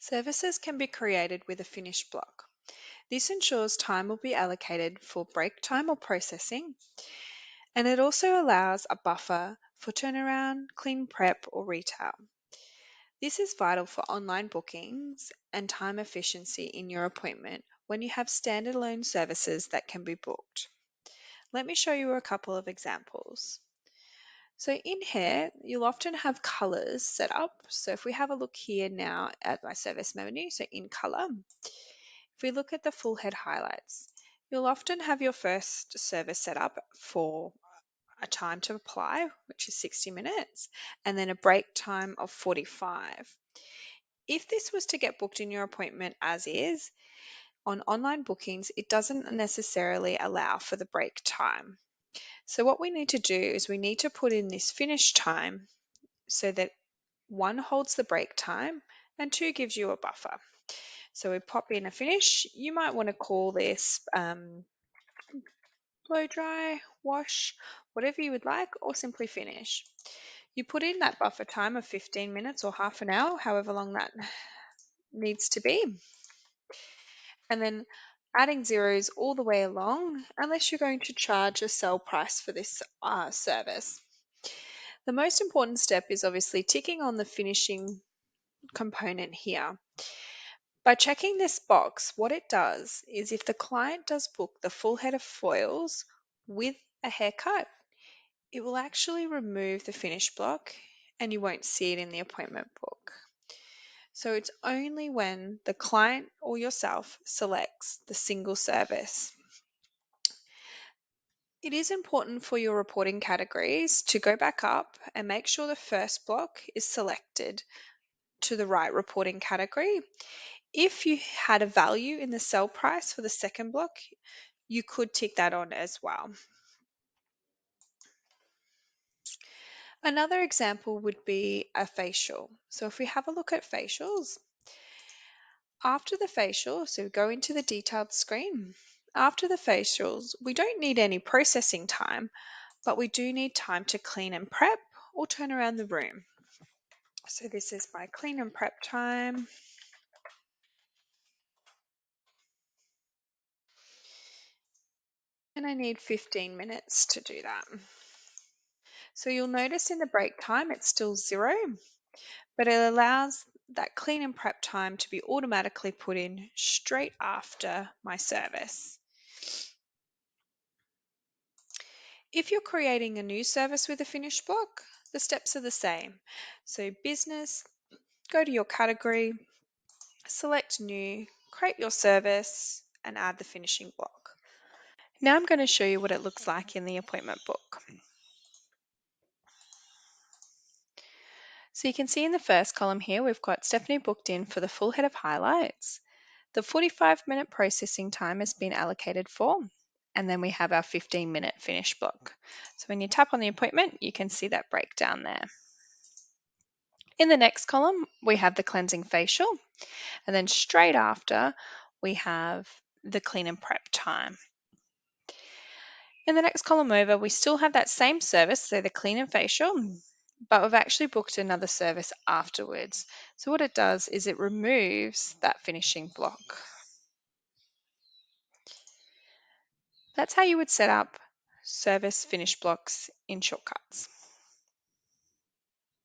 Services can be created with a finish block. This ensures time will be allocated for break time or processing, and it also allows a buffer for turnaround, clean prep, or retail. This is vital for online bookings and time efficiency in your appointment when you have standalone services that can be booked. Let me show you a couple of examples. So in here, you'll often have colors set up. So if we have a look here now at my service menu, so in color, if we look at the full head highlights, you'll often have your first service set up for a time to apply, which is 60 minutes, and then a break time of 45. If this was to get booked in your appointment as is, on online bookings, it doesn't necessarily allow for the break time. So what we need to do is we need to put in this finish time so that one holds the break time and two gives you a buffer. So we pop in a finish. You might want to call this blow dry, wash, whatever you would like, or simply finish. You put in that buffer time of 15 minutes or half an hour, however long that needs to be, and then adding zeros all the way along unless you're going to charge a sell price for this service. The most important step is obviously ticking on the finishing component here. By checking this box, what it does is if the client does book the full head of foils with a haircut, it will actually remove the finish block and you won't see it in the appointment book. So it's only when the client or yourself selects the single service. It is important for your reporting categories to go back up and make sure the first block is selected to the right reporting category. If you had a value in the sell price for the second block, you could tick that on as well. Another example would be a facial. So if we have a look at facials, after the facial, so go into the detailed screen. After the facials, we don't need any processing time, but we do need time to clean and prep or turn around the room. So this is my clean and prep time. And I need 15 minutes to do that. So you'll notice in the break time, it's still 0, but it allows that clean and prep time to be automatically put in straight after my service. If you're creating a new service with a finish block, the steps are the same. So business, go to your category, select new, create your service, and add the finishing block. Now I'm going to show you what it looks like in the appointment book. So you can see in the first column here, we've got Stephanie booked in for the full head of highlights. The 45-minute processing time has been allocated for, and then we have our 15-minute finish block. So when you tap on the appointment, you can see that breakdown there. In the next column, we have the cleansing facial, and then straight after, we have the clean and prep time. In the next column over, we still have that same service, so the clean and facial, but we've actually booked another service afterwards. So what it does is it removes that finishing block. That's how you would set up service finish blocks in Shortcuts.